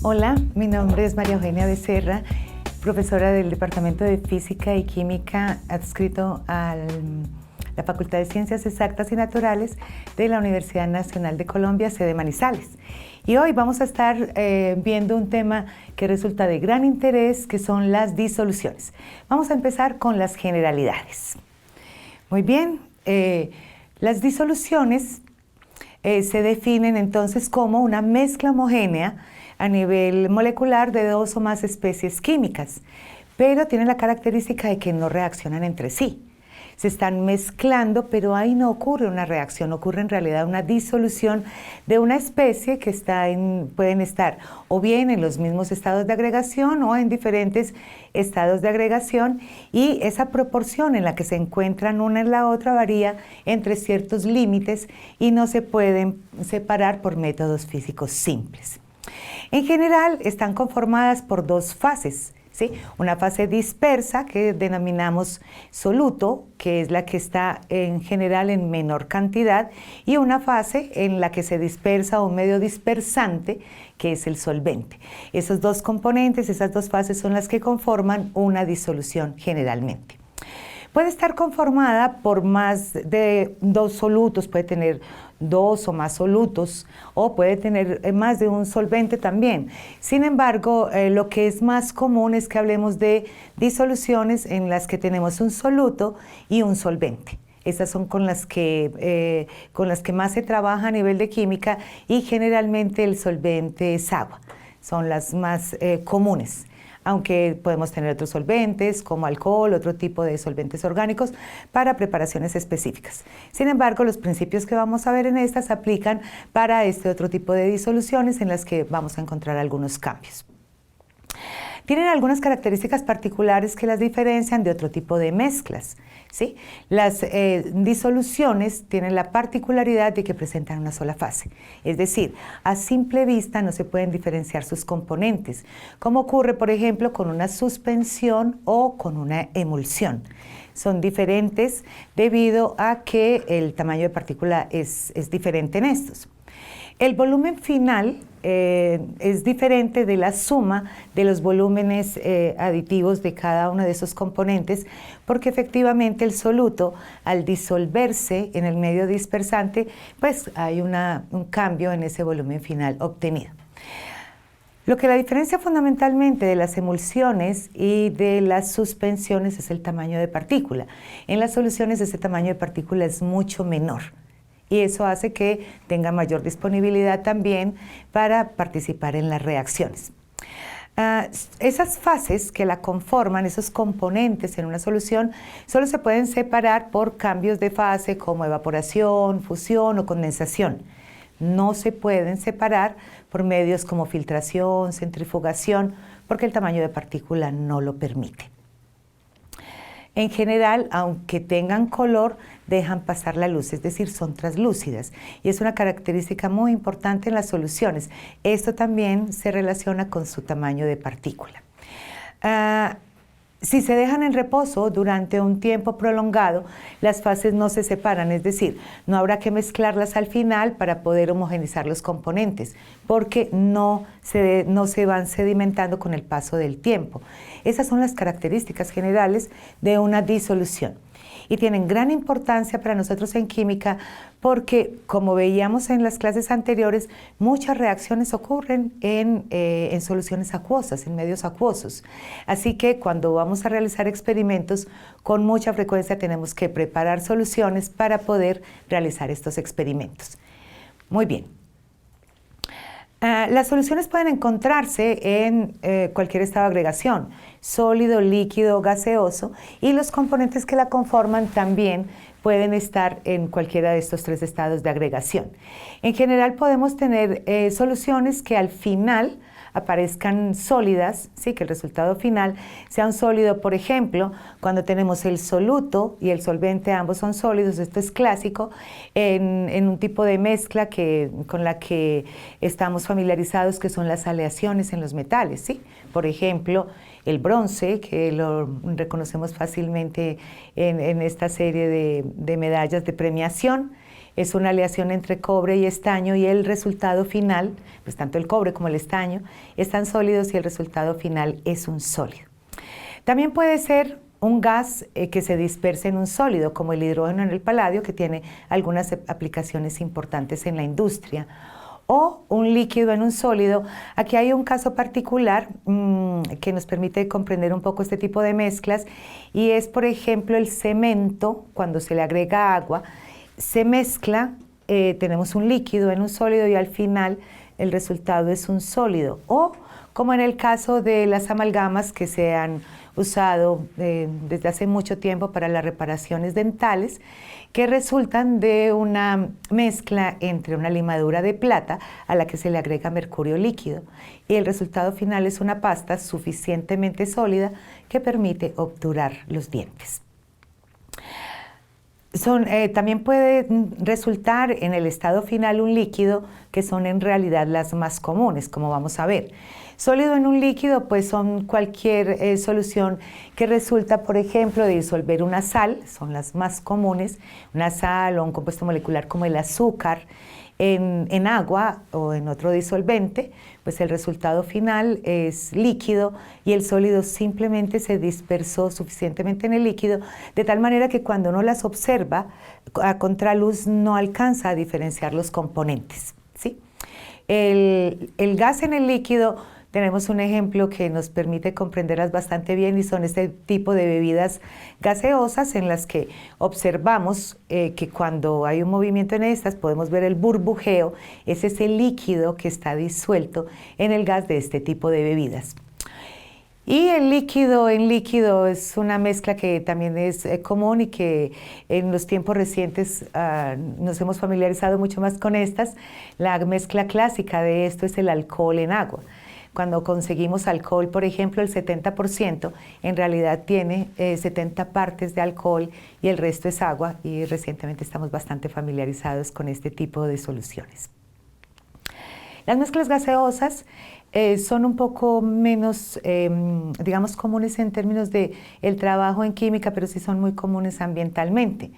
Hola, mi nombre es María Eugenia Becerra, profesora del Departamento de Física y Química adscrito a la Facultad de Ciencias Exactas y Naturales de la Universidad Nacional de Colombia, sede Manizales. Y hoy vamos a estar viendo un tema que resulta de gran interés, que son las disoluciones. Vamos a empezar con las generalidades. Muy bien, las disoluciones se definen entonces como una mezcla homogénea a nivel molecular de dos o más especies químicas, pero tienen la característica de que no reaccionan entre sí. Se están mezclando, pero ahí no ocurre una reacción, ocurre en realidad una disolución de una especie que pueden estar o bien en los mismos estados de agregación o en diferentes estados de agregación, y esa proporción en la que se encuentran una en la otra varía entre ciertos límites y no se pueden separar por métodos físicos simples. En general están conformadas por dos fases, ¿sí? Una fase dispersa que denominamos soluto, que es la que está en general en menor cantidad, y una fase en la que se dispersa un medio dispersante, que es el solvente. Esos dos componentes, esas dos fases son las que conforman una disolución generalmente. Puede estar conformada por más de dos solutos, puede tener dos o más solutos, o puede tener más de un solvente también. Sin embargo, lo que es más común es que hablemos de disoluciones en las que tenemos un soluto y un solvente. Estas son con las que más se trabaja a nivel de química, y generalmente el solvente es agua. Son las más comunes, aunque podemos tener otros solventes como alcohol, otro tipo de solventes orgánicos para preparaciones específicas. Sin embargo, los principios que vamos a ver en estas aplican para este otro tipo de disoluciones en las que vamos a encontrar algunos cambios. Tienen algunas características particulares que las diferencian de otro tipo de mezclas, ¿sí? Las disoluciones tienen la particularidad de que presentan una sola fase, es decir, a simple vista no se pueden diferenciar sus componentes, como ocurre, por ejemplo, con una suspensión o con una emulsión. Son diferentes debido a que el tamaño de partícula es diferente en estos. El volumen final es diferente de la suma de los volúmenes aditivos de cada uno de esos componentes, porque efectivamente el soluto, al disolverse en el medio dispersante, pues hay un cambio en ese volumen final obtenido. Lo que la diferencia fundamentalmente de las emulsiones y de las suspensiones es el tamaño de partícula. En las soluciones ese tamaño de partícula es mucho menor, y eso hace que tenga mayor disponibilidad también para participar en las reacciones. Esas fases que la conforman, esos componentes en una solución, solo se pueden separar por cambios de fase como evaporación, fusión o condensación. No se pueden separar por medios como filtración, centrifugación, porque el tamaño de partícula no lo permite. En general, aunque tengan color, dejan pasar la luz, es decir, son translúcidas, y es una característica muy importante en las soluciones. Esto también se relaciona con su tamaño de partícula. Si se dejan en reposo durante un tiempo prolongado, las fases no se separan, es decir, no habrá que mezclarlas al final para poder homogeneizar los componentes, porque no se van sedimentando con el paso del tiempo. Esas son las características generales de una disolución, y tienen gran importancia para nosotros en química porque, como veíamos en las clases anteriores, muchas reacciones ocurren en soluciones acuosas, en medios acuosos. Así que cuando vamos a realizar experimentos, con mucha frecuencia tenemos que preparar soluciones para poder realizar estos experimentos. Muy bien. Las soluciones pueden encontrarse en cualquier estado de agregación, sólido, líquido, gaseoso, y los componentes que la conforman también pueden estar en cualquiera de estos tres estados de agregación. En general podemos tener soluciones que al final aparezcan sólidas, ¿sí? Que el resultado final sea un sólido. Por ejemplo, cuando tenemos el soluto y el solvente, ambos son sólidos, esto es clásico en un tipo de mezcla con la que estamos familiarizados, que son las aleaciones en los metales, ¿sí? Por ejemplo, el bronce, que lo reconocemos fácilmente en esta serie de medallas de premiación, es una aleación entre cobre y estaño y el resultado final, pues tanto el cobre como el estaño, están sólidos y el resultado final es un sólido. También puede ser un gas que se disperse en un sólido, como el hidrógeno en el paladio, que tiene algunas aplicaciones importantes en la industria, o un líquido en un sólido. Aquí hay un caso particular que nos permite comprender un poco este tipo de mezclas, y es, por ejemplo, el cemento. Cuando se le agrega agua, se mezcla, tenemos un líquido en un sólido y al final el resultado es un sólido. O como en el caso de las amalgamas que se han usado desde hace mucho tiempo para las reparaciones dentales, que resultan de una mezcla entre una limadura de plata a la que se le agrega mercurio líquido, y el resultado final es una pasta suficientemente sólida que permite obturar los dientes. También puede resultar en el estado final un líquido, que son en realidad las más comunes, como vamos a ver. Sólido en un líquido, pues son cualquier solución que resulta, por ejemplo, de disolver una sal, son las más comunes, una sal o un compuesto molecular como el azúcar, en agua o en otro disolvente, pues el resultado final es líquido y el sólido simplemente se dispersó suficientemente en el líquido, de tal manera que cuando uno las observa a contraluz no alcanza a diferenciar los componentes, ¿sí? El gas en el líquido, tenemos un ejemplo que nos permite comprenderlas bastante bien, y son este tipo de bebidas gaseosas en las que observamos que cuando hay un movimiento en estas podemos ver el burbujeo. Ese es el líquido que está disuelto en el gas de este tipo de bebidas. Y el líquido en líquido es una mezcla que también es común y que en los tiempos recientes nos hemos familiarizado mucho más con estas. La mezcla clásica de esto es el alcohol en agua. Cuando conseguimos alcohol, por ejemplo, el 70% en realidad tiene 70 partes de alcohol y el resto es agua, y recientemente estamos bastante familiarizados con este tipo de soluciones. Las mezclas gaseosas son un poco menos, digamos, comunes en términos de el trabajo en química, pero sí son muy comunes ambientalmente.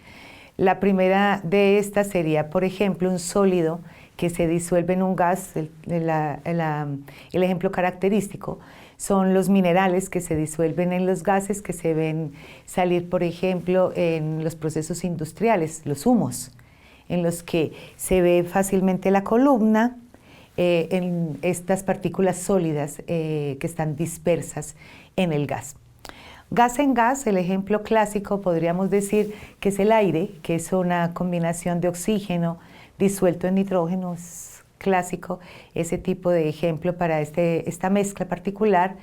La primera de estas sería, por ejemplo, un sólido que se disuelve en un gas. El ejemplo característico son los minerales que se disuelven en los gases que se ven salir, por ejemplo, en los procesos industriales, los humos, en los que se ve fácilmente la columna, en estas partículas sólidas que están dispersas en el gas. Gas en gas, el ejemplo clásico podríamos decir que es el aire, que es una combinación de oxígeno disuelto en nitrógeno. Es clásico ese tipo de ejemplo para esta mezcla particular.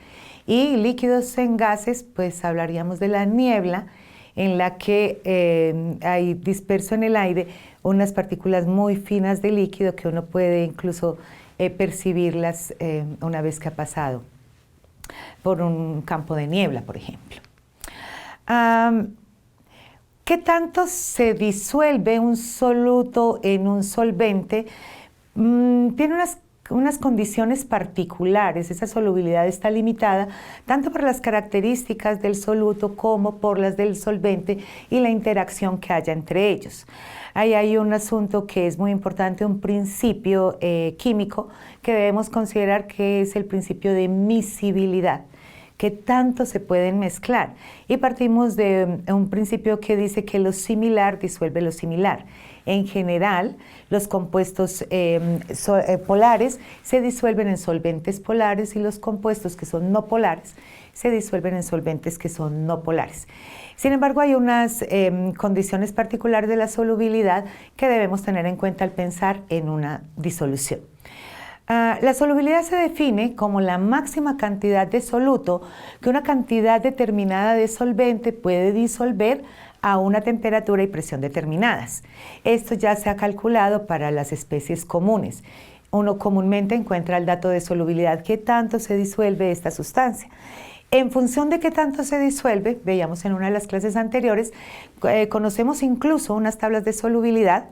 Y líquidos en gases, pues hablaríamos de la niebla, en la que hay disperso en el aire unas partículas muy finas de líquido que uno puede incluso percibirlas una vez que ha pasado por un campo de niebla, por ejemplo. ¿Qué tanto se disuelve un soluto en un solvente? Tiene unas condiciones particulares. Esa solubilidad está limitada tanto por las características del soluto como por las del solvente y la interacción que haya entre ellos. Ahí hay un asunto que es muy importante, un principio químico que debemos considerar, que es el principio de miscibilidad. ¿Qué tanto se pueden mezclar? Y partimos de un principio que dice que lo similar disuelve lo similar. En general, los compuestos polares se disuelven en solventes polares, y los compuestos que son no polares se disuelven en solventes que son no polares. Sin embargo, hay unas condiciones particulares de la solubilidad que debemos tener en cuenta al pensar en una disolución. La solubilidad se define como la máxima cantidad de soluto que una cantidad determinada de solvente puede disolver a una temperatura y presión determinadas. Esto ya se ha calculado para las especies comunes. Uno comúnmente encuentra el dato de solubilidad, qué tanto se disuelve esta sustancia. En función de qué tanto se disuelve, veíamos en una de las clases anteriores, conocemos incluso unas tablas de solubilidad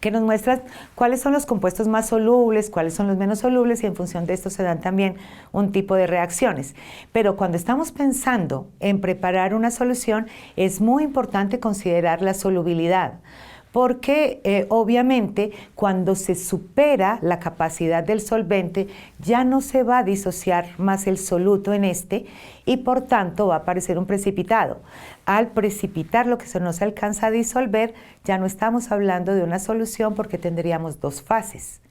que nos muestran cuáles son los compuestos más solubles, cuáles son los menos solubles, y en función de esto se dan también un tipo de reacciones. Pero cuando estamos pensando en preparar una solución, es muy importante considerar la solubilidad, porque obviamente cuando se supera la capacidad del solvente ya no se va a disociar más el soluto en este y por tanto va a aparecer un precipitado. Al precipitar lo que no se alcanza a disolver, ya no estamos hablando de una solución porque tendríamos dos fases.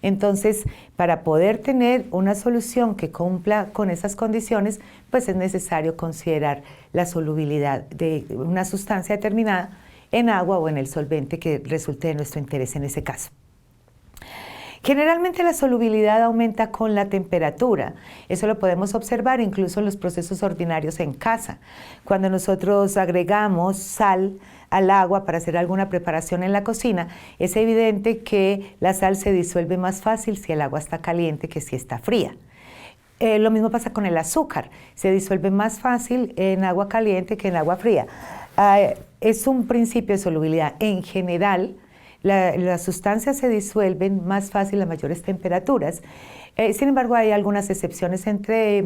Entonces, para poder tener una solución que cumpla con esas condiciones, pues es necesario considerar la solubilidad de una sustancia determinada en agua o en el solvente que resulte de nuestro interés en ese caso. Generalmente la solubilidad aumenta con la temperatura. Eso lo podemos observar incluso en los procesos ordinarios en casa. Cuando nosotros agregamos sal al agua para hacer alguna preparación en la cocina, es evidente que la sal se disuelve más fácil si el agua está caliente que si está fría. Lo mismo pasa con el azúcar, se disuelve más fácil en agua caliente que en agua fría. Es un principio de solubilidad. En general, las sustancias se disuelven más fácil a mayores temperaturas. Sin embargo, hay algunas excepciones entre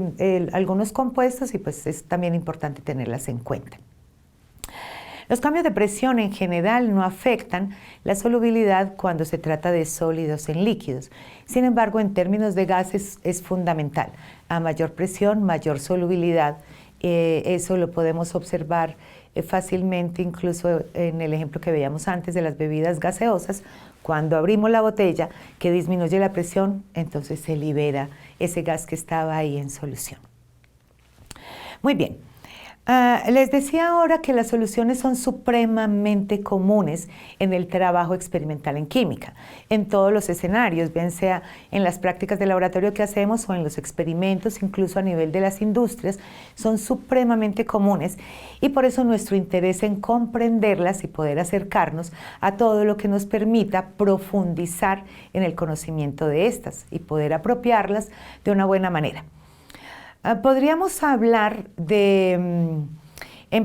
algunos compuestos y pues es también importante tenerlas en cuenta. Los cambios de presión en general no afectan la solubilidad cuando se trata de sólidos en líquidos. Sin embargo, en términos de gases es fundamental. A mayor presión, mayor solubilidad. Eso lo podemos observar fácilmente, incluso en el ejemplo que veíamos antes de las bebidas gaseosas. Cuando abrimos la botella, que disminuye la presión, entonces se libera ese gas que estaba ahí en solución. Muy bien. Les decía ahora que las soluciones son supremamente comunes en el trabajo experimental en química, en todos los escenarios, bien sea en las prácticas de laboratorio que hacemos o en los experimentos, incluso a nivel de las industrias, son supremamente comunes y por eso nuestro interés en comprenderlas y poder acercarnos a todo lo que nos permita profundizar en el conocimiento de estas y poder apropiarlas de una buena manera. Podríamos hablar en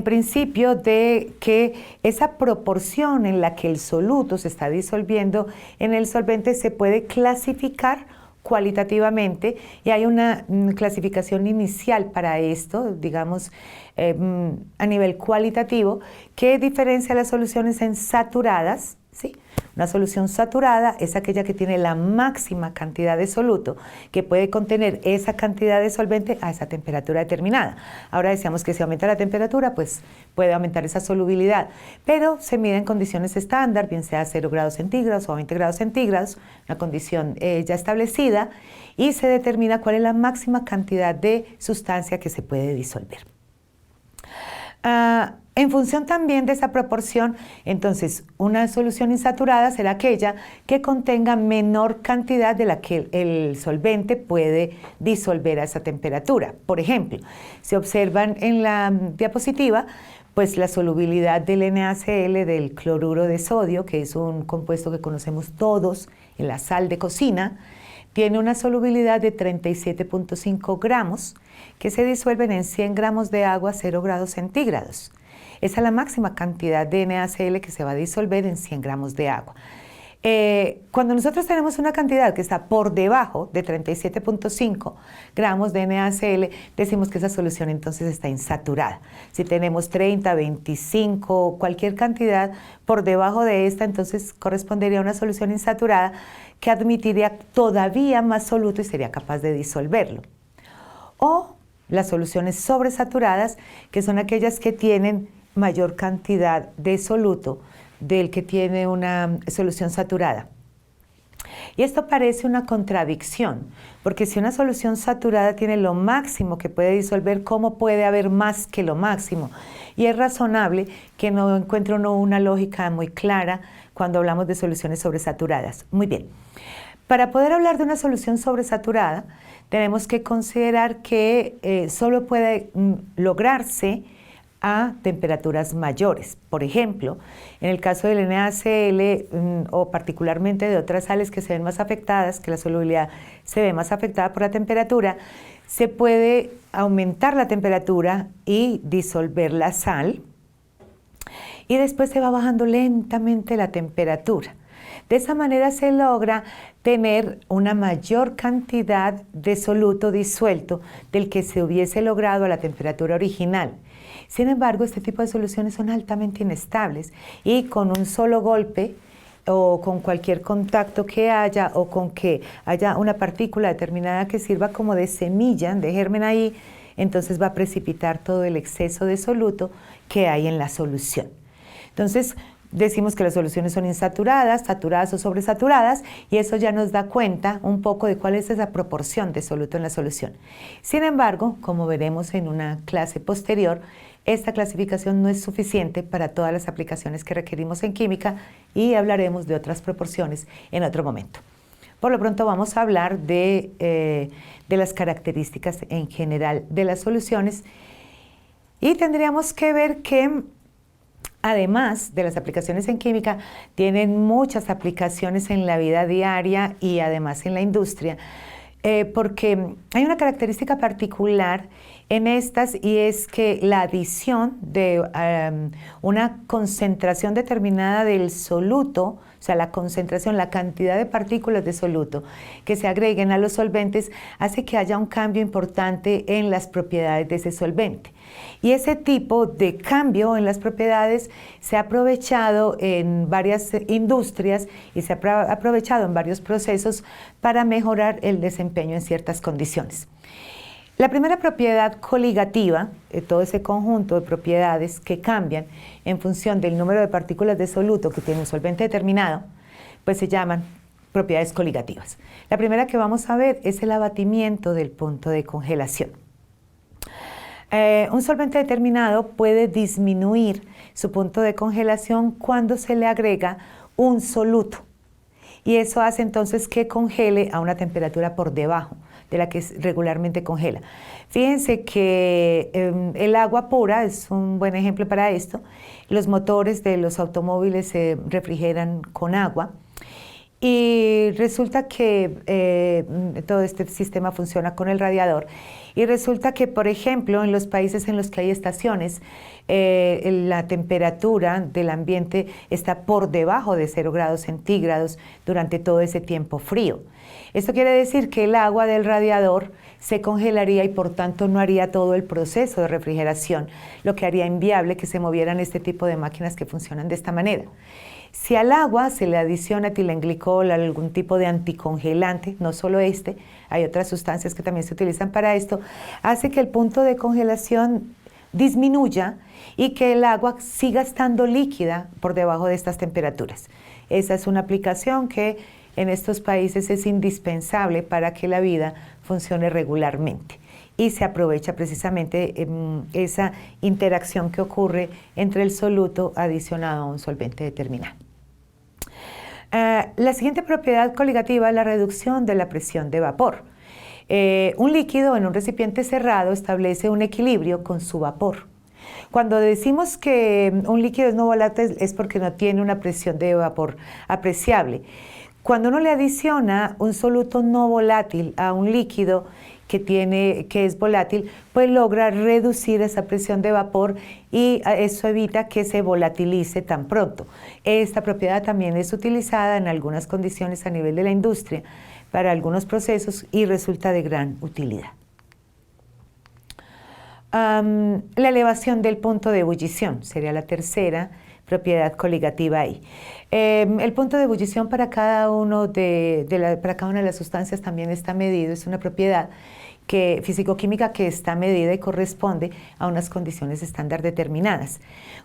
principio, de que esa proporción en la que el soluto se está disolviendo en el solvente se puede clasificar cualitativamente y hay una clasificación inicial para esto, digamos, a nivel cualitativo, que diferencia las soluciones en saturadas, ¿sí? Una solución saturada es aquella que tiene la máxima cantidad de soluto, que puede contener esa cantidad de solvente a esa temperatura determinada. Ahora decíamos que si aumenta la temperatura, pues puede aumentar esa solubilidad, pero se mide en condiciones estándar, bien sea 0 grados centígrados o 20 grados centígrados, una condición ya establecida, y se determina cuál es la máxima cantidad de sustancia que se puede disolver. En función también de esa proporción, entonces, una solución insaturada será aquella que contenga menor cantidad de la que el solvente puede disolver a esa temperatura. Por ejemplo, se observan en la diapositiva, pues la solubilidad del NaCl, del cloruro de sodio, que es un compuesto que conocemos todos en la sal de cocina, tiene una solubilidad de 37.5 gramos, que se disuelven en 100 gramos de agua a 0 grados centígrados. Esa es la máxima cantidad de NaCl que se va a disolver en 100 gramos de agua. Cuando nosotros tenemos una cantidad que está por debajo de 37.5 gramos de NaCl, decimos que esa solución entonces está insaturada. Si tenemos 30, 25, cualquier cantidad por debajo de esta, entonces correspondería a una solución insaturada que admitiría todavía más soluto y sería capaz de disolverlo. O las soluciones sobresaturadas, que son aquellas que tienen mayor cantidad de soluto del que tiene una solución saturada. Y esto parece una contradicción, porque si una solución saturada tiene lo máximo que puede disolver, ¿cómo puede haber más que lo máximo? Y es razonable que no encuentre uno una lógica muy clara cuando hablamos de soluciones sobresaturadas. Muy bien. Para poder hablar de una solución sobresaturada, tenemos que considerar que solo puede lograrse a temperaturas mayores. Por ejemplo, en el caso del NaCl o particularmente de otras sales que se ven más afectadas, que la solubilidad se ve más afectada por la temperatura, se puede aumentar la temperatura y disolver la sal y después se va bajando lentamente la temperatura. De esa manera se logra tener una mayor cantidad de soluto disuelto del que se hubiese logrado a la temperatura original. Sin embargo, este tipo de soluciones son altamente inestables y con un solo golpe o con cualquier contacto que haya o con que haya una partícula determinada que sirva como de semilla, de germen ahí, entonces va a precipitar todo el exceso de soluto que hay en la solución. Entonces, decimos que las soluciones son insaturadas, saturadas o sobresaturadas, y eso ya nos da cuenta un poco de cuál es esa proporción de soluto en la solución. Sin embargo, como veremos en una clase posterior, esta clasificación no es suficiente para todas las aplicaciones que requerimos en química y hablaremos de otras proporciones en otro momento. Por lo pronto vamos a hablar de las características en general de las soluciones y tendríamos que ver que además de las aplicaciones en química, tienen muchas aplicaciones en la vida diaria y además en la industria, porque hay una característica particular en estas y es que la adición de una concentración determinada del soluto, o sea, la concentración, la cantidad de partículas de soluto que se agreguen a los solventes hace que haya un cambio importante en las propiedades de ese solvente. Y ese tipo de cambio en las propiedades se ha aprovechado en varias industrias y se ha aprovechado en varios procesos para mejorar el desempeño en ciertas condiciones. La primera propiedad coligativa, todo ese conjunto de propiedades que cambian en función del número de partículas de soluto que tiene un solvente determinado, pues se llaman propiedades coligativas. La primera que vamos a ver es el abatimiento del punto de congelación. Un solvente determinado puede disminuir su punto de congelación cuando se le agrega un soluto. Y eso hace entonces que congele a una temperatura por debajo de la que regularmente congela. Fíjense que el agua pura es un buen ejemplo para esto. Los motores de los automóviles se refrigeran con agua y resulta que todo este sistema funciona con el radiador y resulta que, por ejemplo, en los países en los que hay estaciones, la temperatura del ambiente está por debajo de 0 grados centígrados durante todo ese tiempo frío. Esto quiere decir que el agua del radiador se congelaría y por tanto no haría todo el proceso de refrigeración, lo que haría inviable que se movieran este tipo de máquinas que funcionan de esta manera. Si al agua se le adiciona etilenglicol, algún tipo de anticongelante, no solo este, hay otras sustancias que también se utilizan para esto, hace que el punto de congelación disminuya y que el agua siga estando líquida por debajo de estas temperaturas. Esa es una aplicación que en estos países es indispensable para que la vida funcione regularmente. Y se aprovecha precisamente esa interacción que ocurre entre el soluto adicionado a un solvente determinado. La siguiente propiedad coligativa es la reducción de la presión de vapor. Un líquido en un recipiente cerrado establece un equilibrio con su vapor. Cuando decimos que un líquido es no volátil es porque no tiene una presión de vapor apreciable. Cuando uno le adiciona un soluto no volátil a un líquido que es volátil, pues logra reducir esa presión de vapor y eso evita que se volatilice tan pronto. Esta propiedad también es utilizada en algunas condiciones a nivel de la industria para algunos procesos y resulta de gran utilidad. La elevación del punto de ebullición sería la tercera propiedad coligativa ahí. El punto de ebullición para cada una de las sustancias también está medido, es una propiedad físico-química que está medida y corresponde a unas condiciones estándar determinadas.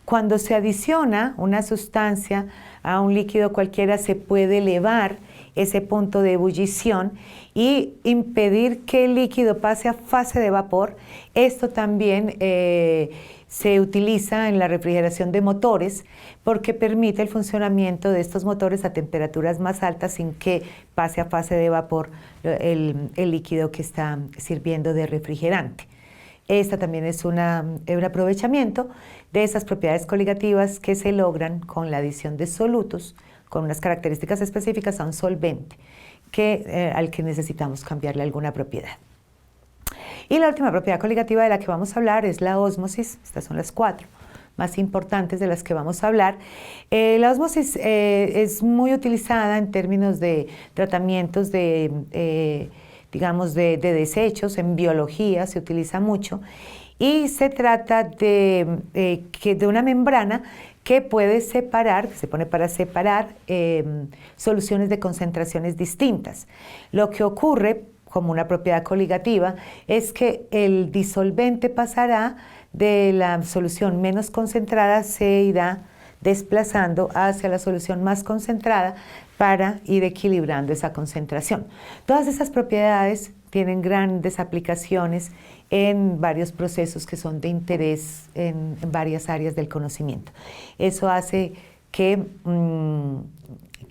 Cuando se adiciona una sustancia a un líquido cualquiera, se puede elevar ese punto de ebullición y impedir que el líquido pase a fase de vapor. Esto también se utiliza en la refrigeración de motores porque permite el funcionamiento de estos motores a temperaturas más altas sin que pase a fase de vapor el líquido que está sirviendo de refrigerante. Esta también es un aprovechamiento de esas propiedades coligativas que se logran con la adición de solutos con unas características específicas a un solvente al que necesitamos cambiarle alguna propiedad. Y la última propiedad coligativa de la que vamos a hablar es la ósmosis. Estas son las 4 más importantes de las que vamos a hablar. La ósmosis es muy utilizada en términos de tratamientos digamos, de desechos, en biología se utiliza mucho. y se trata de una membrana que puede separar, se pone para separar soluciones de concentraciones distintas. Lo que ocurre como una propiedad coligativa es que el disolvente pasará de la solución menos concentrada, se irá desplazando hacia la solución más concentrada para ir equilibrando esa concentración. Todas esas propiedades tienen grandes aplicaciones en varios procesos que son de interés en varias áreas del conocimiento. Eso hace que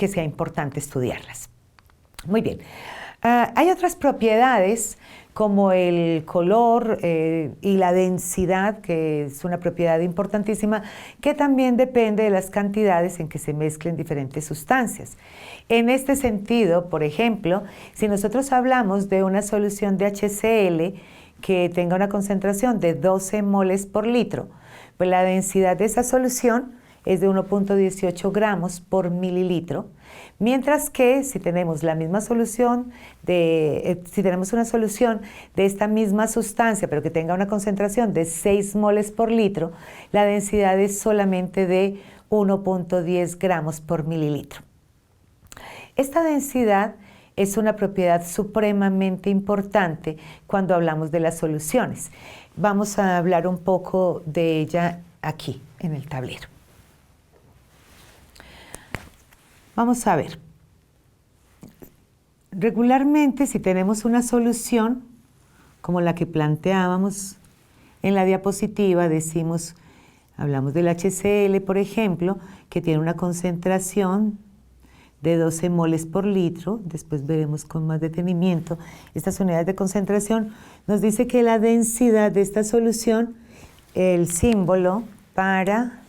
sea importante estudiarlas. Muy bien. Hay otras propiedades como el color y la densidad, que es una propiedad importantísima, que también depende de las cantidades en que se mezclen diferentes sustancias. En este sentido, por ejemplo, si nosotros hablamos de una solución de HCl que tenga una concentración de 12 moles por litro, pues la densidad de esa solución es de 1.18 gramos por mililitro, mientras que si tenemos la misma solución si tenemos una solución de esta misma sustancia, pero que tenga una concentración de 6 moles por litro, la densidad es solamente de 1.10 gramos por mililitro. Esta densidad es una propiedad supremamente importante cuando hablamos de las soluciones. Vamos a hablar un poco de ella aquí, en el tablero. Vamos a ver. Regularmente, si tenemos una solución, como la que planteábamos en la diapositiva, hablamos del HCl, por ejemplo, que tiene una concentración de 12 moles por litro, después veremos con más detenimiento estas unidades de concentración, nos dice que la densidad de esta solución, el símbolo para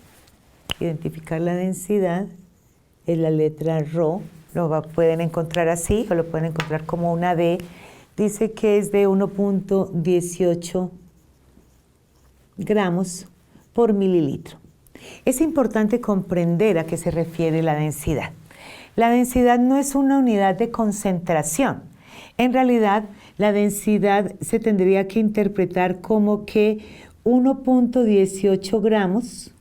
identificar la densidad es la letra ρ, pueden encontrar así o lo pueden encontrar como una D, dice que es de 1.18 gramos por mililitro. Es importante comprender a qué se refiere la densidad. La densidad no es una unidad de concentración. En realidad, la densidad se tendría que interpretar como que 1.18 gramos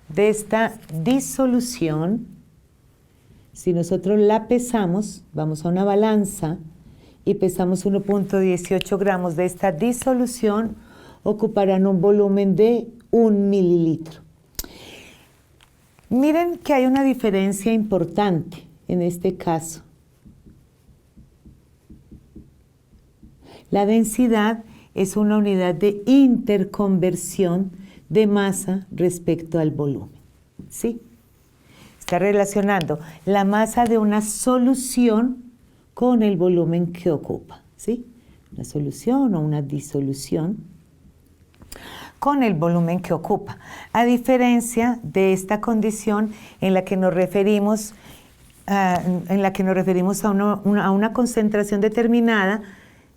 de esta disolución, si nosotros la pesamos, vamos a una balanza y pesamos 1.18 gramos de esta disolución, ocuparán un volumen de 1 mililitro. Miren que hay una diferencia importante en este caso. La densidad es una unidad de interconversión de masa respecto al volumen, ¿sí? Está relacionando la masa de una solución con el volumen que ocupa, ¿sí? Una solución o una disolución con el volumen que ocupa, a diferencia de esta condición en la que nos referimos a una concentración determinada,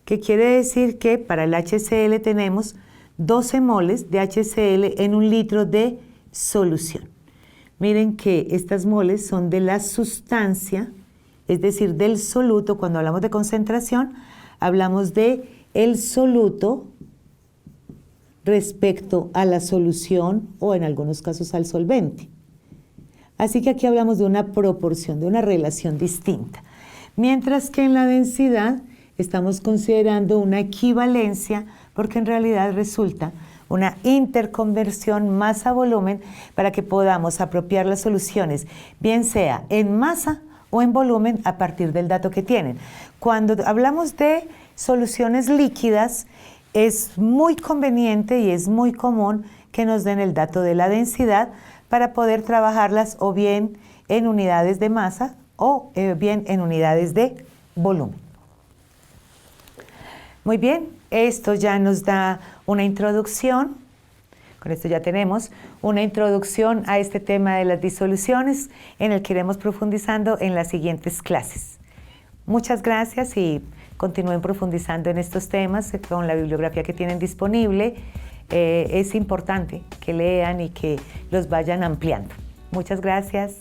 que quiere decir que para el HCl tenemos 12 moles de HCl en 1 litro de solución. Miren que estas moles son de la sustancia, es decir, del soluto. Cuando hablamos de concentración, hablamos de el soluto respecto a la solución o en algunos casos al solvente. Así que aquí hablamos de una proporción, de una relación distinta. Mientras que en la densidad estamos considerando una equivalencia, porque en realidad resulta una interconversión masa-volumen para que podamos apropiar las soluciones, bien sea en masa o en volumen, a partir del dato que tienen. Cuando hablamos de soluciones líquidas, es muy conveniente y es muy común que nos den el dato de la densidad para poder trabajarlas o bien en unidades de masa o bien en unidades de volumen. Muy bien, esto ya nos da una introducción. Con esto ya tenemos una introducción a este tema de las disoluciones, en el que iremos profundizando en las siguientes clases. Muchas gracias y continúen profundizando en estos temas con la bibliografía que tienen disponible. Es importante que lean y que los vayan ampliando. Muchas gracias.